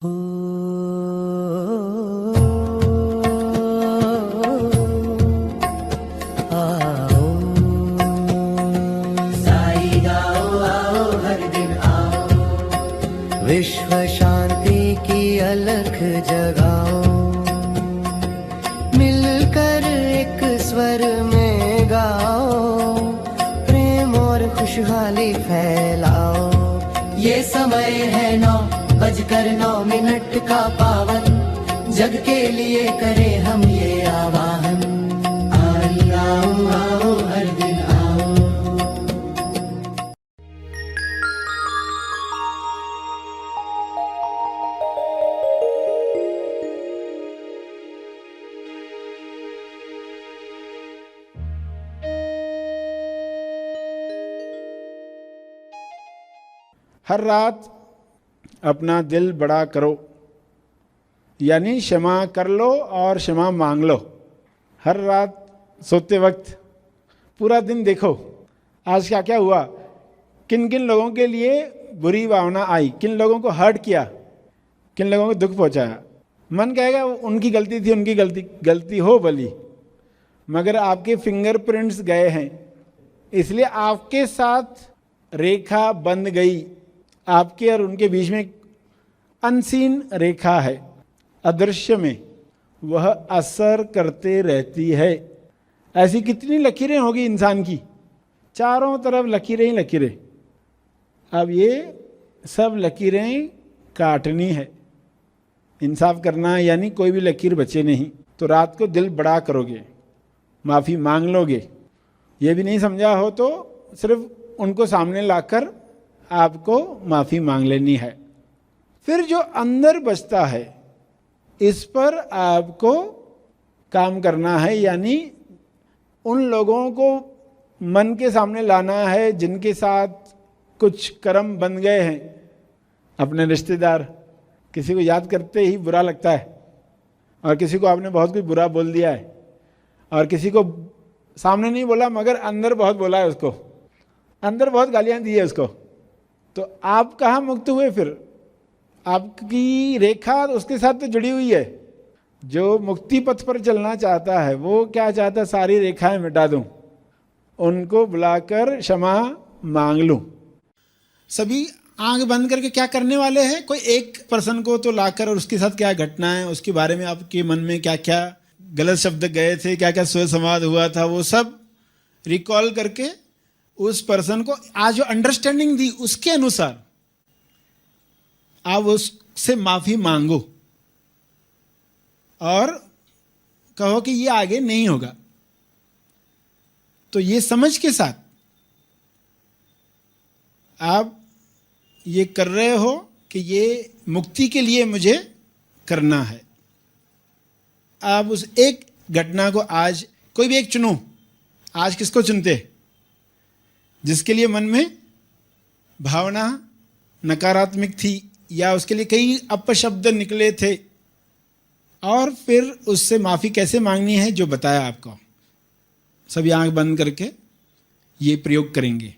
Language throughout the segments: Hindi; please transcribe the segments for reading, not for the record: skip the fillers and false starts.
ओ आओ साई गाओ आओ हर दिन आओ, विश्व शांति की अलख जगाओ, मिलकर एक स्वर में गाओ, प्रेम और खुशहाली फैलाओ। ये समय है 9:09 का पावन, जग के लिए करें हम ये आवाहन। आई आओ आओ हर दिन आओ। हर रात अपना दिल बड़ा करो, यानी क्षमा कर लो और क्षमा मांग लो। हर रात सोते वक्त पूरा दिन देखो आज क्या क्या हुआ, किन किन लोगों के लिए बुरी भावना आई, किन लोगों को हर्ट किया, किन लोगों को दुख पहुंचाया। मन कहेगा उनकी गलती थी, उनकी गलती हो भली, मगर आपके फिंगरप्रिंट्स गए हैं, इसलिए आपके साथ रेखा बंध गई। आपके और उनके बीच में अनसीन रेखा है, अदृश्य में, वह असर करते रहती है। ऐसी कितनी लकीरें होगी इंसान की, चारों तरफ लकीरें ही लकीरें। अब ये सब लकीरें काटनी है, इंसाफ करना है, यानी कोई भी लकीर बचे नहीं। तो रात को दिल बड़ा करोगे, माफ़ी मांग लोगे। ये भी नहीं समझा हो तो सिर्फ उनको सामने लाकर आपको माफ़ी मांग लेनी है। फिर जो अंदर बचता है इस पर आपको काम करना है, यानी उन लोगों को मन के सामने लाना है जिनके साथ कुछ कर्म बन गए हैं। अपने रिश्तेदार, किसी को याद करते ही बुरा लगता है, और किसी को आपने बहुत कुछ बुरा बोल दिया है, और किसी को सामने नहीं बोला मगर अंदर बहुत बोला है, उसको अंदर बहुत गालियां दी है उसको। तो आप कहाँ मुक्त हुए? फिर आपकी रेखा उसके साथ तो जुड़ी हुई है। जो मुक्ति पथ पर चलना चाहता है वो क्या चाहता है? सारी रेखाएं मिटा दूं, उनको बुलाकर क्षमा मांग लूं। सभी आंख बंद करके क्या करने वाले हैं? कोई एक पर्सन को तो लाकर, और उसके साथ क्या घटना है, उसके बारे में आपके मन में क्या क्या गलत शब्द गए थे, क्या क्या स्व संवाद हुआ था, वो सब रिकॉल करके उस पर्सन को आज जो अंडरस्टैंडिंग दी उसके अनुसार आप उससे माफी मांगो और कहो कि ये आगे नहीं होगा। तो ये समझ के साथ आप ये कर रहे हो कि ये मुक्ति के लिए मुझे करना है। आप उस एक घटना को आज कोई भी एक चुनो। आज किसको चुनते? जिसके लिए मन में भावना नकारात्मक थी, या उसके लिए कई अपशब्द निकले थे, और फिर उससे माफ़ी कैसे मांगनी है जो बताया आपको। सभी आंख बंद करके ये प्रयोग करेंगे।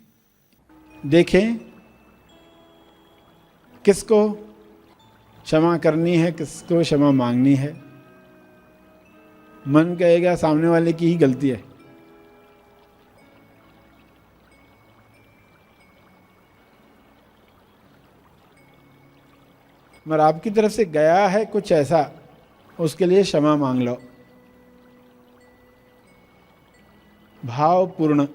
देखें किसको क्षमा करनी है, किसको क्षमा मांगनी है। मन कहेगा सामने वाले की ही गलती है। मगर आपकी तरफ से गया है कुछ ऐसा, उसके लिए क्षमा मांग लो भावपूर्ण।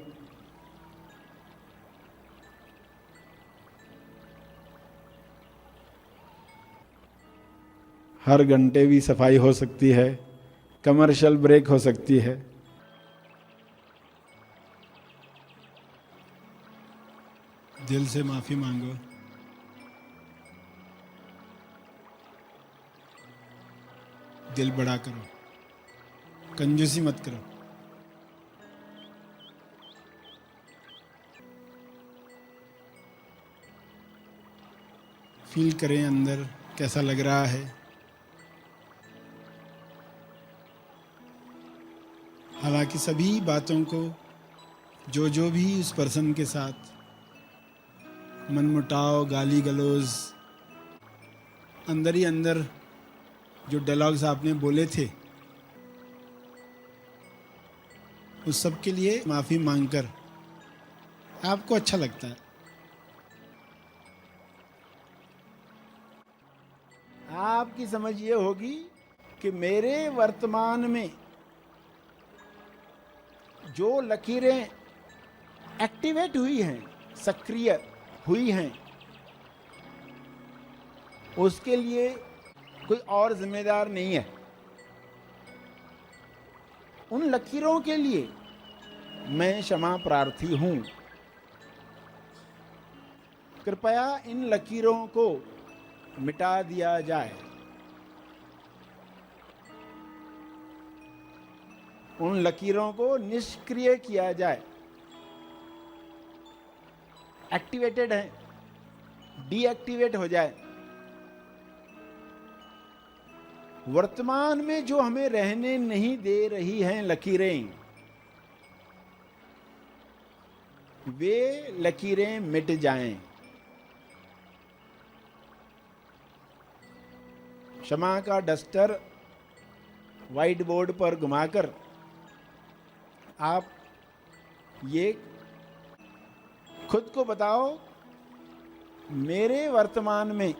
हर घंटे भी सफाई हो सकती है, कमर्शियल ब्रेक हो सकती है। दिल से माफी मांगो। दिल बड़ा करो, कंजूसी मत करो। फील करें अंदर कैसा लग रहा है। हालांकि सभी बातों को जो भी उस पर्सन के साथ मनमुटाव, गाली गलौज, अंदर ही अंदर जो डायलॉग्स आपने बोले थे उस सब के लिए माफ़ी मांगकर आपको अच्छा लगता है। आपकी समझ ये होगी कि मेरे वर्तमान में जो लकीरें एक्टिवेट हुई हैं, सक्रिय हुई हैं, उसके लिए कोई और जिम्मेदार नहीं है। उन लकीरों के लिए मैं क्षमा प्रार्थी हूं। कृपया इन लकीरों को मिटा दिया जाए। उन लकीरों को निष्क्रिय किया जाए। एक्टिवेटेड है, डीएक्टिवेट हो जाए। वर्तमान में जो हमें रहने नहीं दे रही हैं लकीरें, वे लकीरें मिट जाएं। क्षमा का डस्टर व्हाइट बोर्ड पर घुमाकर आप ये खुद को बताओ, मेरे वर्तमान में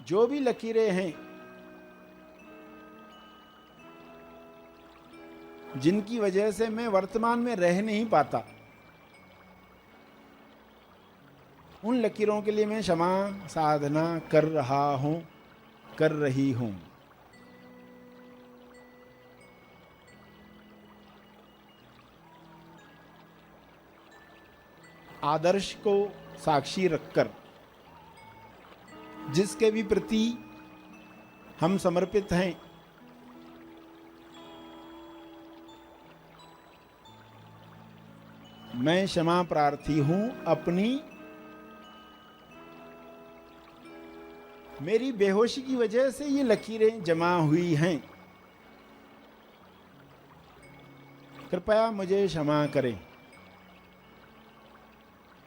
जो भी लकीरें हैं जिनकी वजह से मैं वर्तमान में रह नहीं पाता, उन लकीरों के लिए मैं क्षमा साधना कर रहा हूं, कर रही हूं। आदर्श को साक्षी रखकर जिसके भी प्रति हम समर्पित हैं, मैं क्षमा प्रार्थी हूं। अपनी मेरी बेहोशी की वजह से ये लकीरें जमा हुई हैं, कृपया मुझे क्षमा करें।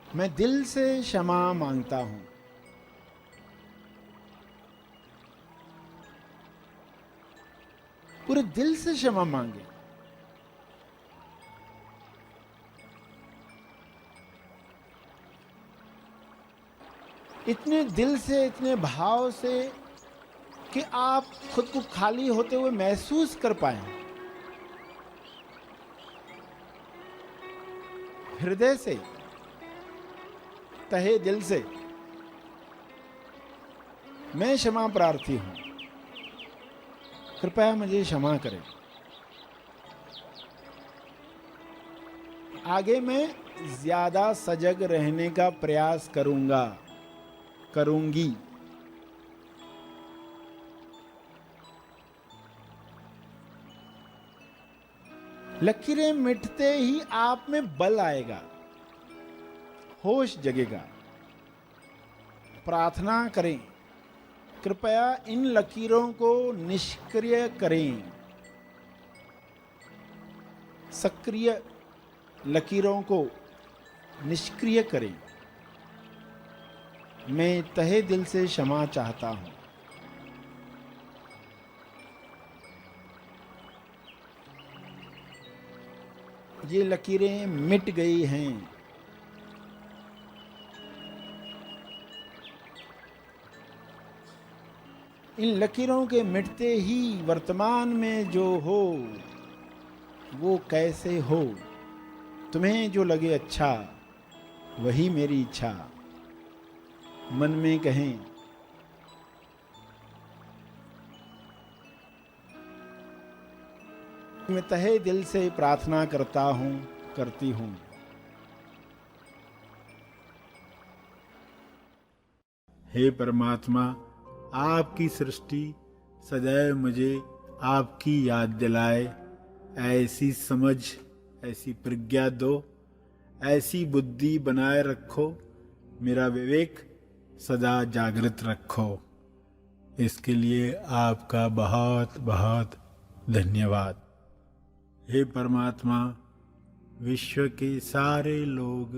मैं दिल से क्षमा मांगता हूं। पूरे दिल से क्षमा मांगे। इतने दिल से, इतने भाव से कि आप खुद को खाली होते हुए महसूस कर पाए। हृदय से, तहे दिल से मैं क्षमा प्रार्थी हूं, कृपया मुझे क्षमा करें। आगे मैं ज्यादा सजग रहने का प्रयास करूंगा, करूंगी। लकीरें मिटते ही आप में बल आएगा, होश जगेगा। प्रार्थना करें, कृपया इन लकीरों को निष्क्रिय करें। सक्रिय लकीरों को निष्क्रिय करें। मैं तहे दिल से क्षमा चाहता हूं। ये लकीरें मिट गई हैं। इन लकीरों के मिटते ही वर्तमान में जो हो वो कैसे हो, तुम्हें जो लगे अच्छा वही मेरी इच्छा। मन में कहें, मैं तहे दिल से प्रार्थना करता हूं, करती हूं। हे परमात्मा, आपकी सृष्टि सदैव मुझे आपकी याद दिलाए। ऐसी समझ, ऐसी प्रज्ञा दो, ऐसी बुद्धि बनाए रखो, मेरा विवेक सदा जागृत रखो। इसके लिए आपका बहुत बहुत धन्यवाद। हे परमात्मा, विश्व के सारे लोग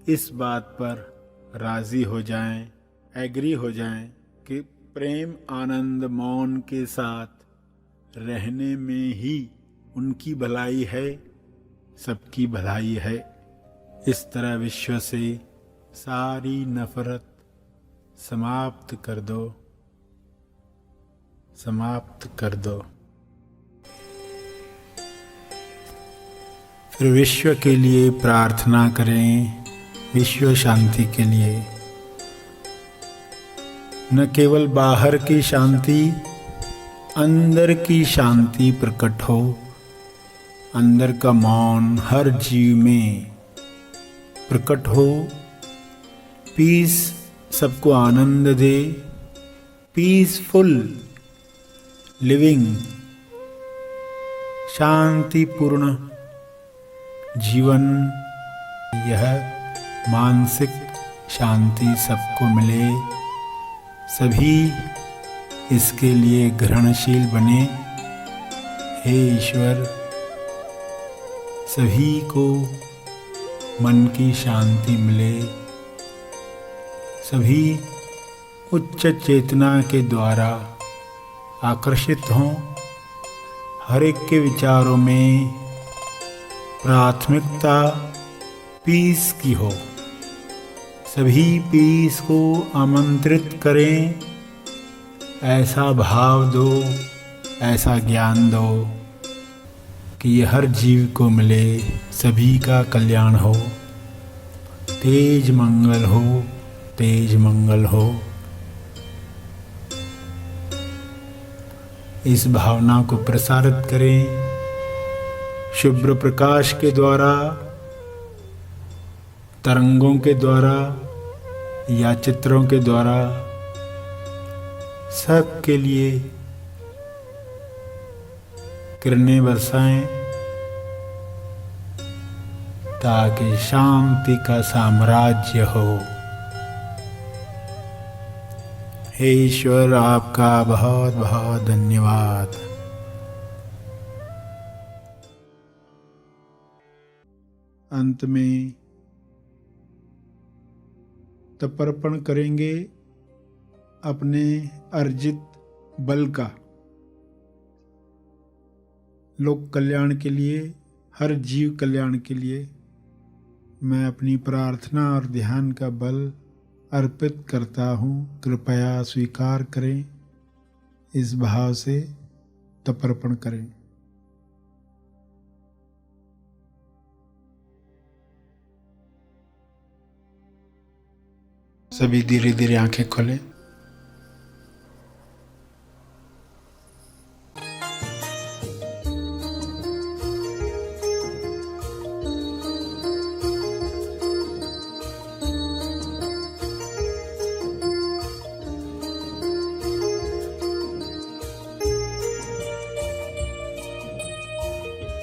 इस बात पर राज़ी हो जाएं, एग्री हो जाएं कि प्रेम आनंद मौन के साथ रहने में ही उनकी भलाई है, सबकी भलाई है। इस तरह विश्व से सारी नफरत समाप्त कर दो, समाप्त कर दो। फिर विश्व के लिए प्रार्थना करें, विश्व शांति के लिए। न केवल बाहर की शांति, अंदर की शांति प्रकट हो। अंदर का मौन हर जीव में प्रकट हो। पीस सबको आनंद दे। पीसफुल लिविंग, शांतिपूर्ण जीवन, यह मानसिक शांति सबको मिले। सभी इसके लिए ग्रहणशील बने। हे ईश्वर, सभी को मन की शांति मिले। सभी उच्च चेतना के द्वारा आकर्षित हों। हर एक के विचारों में प्राथमिकता पीस की हो। सभी पीस को आमंत्रित करें। ऐसा भाव दो, ऐसा ज्ञान दो कि ये हर जीव को मिले, सभी का कल्याण हो। तेज मंगल हो, तेज मंगल हो। इस भावना को प्रसारित करें शुभ्र प्रकाश के द्वारा, तरंगों के द्वारा या चित्रों के द्वारा। सबके लिए किरणें बरसाएं ताकि शांति का साम्राज्य हो। हे ईश्वर, आपका बहुत बहुत धन्यवाद। अंत में तर्पण करेंगे अपने अर्जित बल का, लोक कल्याण के लिए, हर जीव कल्याण के लिए। मैं अपनी प्रार्थना और ध्यान का बल अर्पित करता हूँ। कृपया स्वीकार करें। इस भाव से तर्पण करें। सभी धीरे धीरे आंखें खोलें।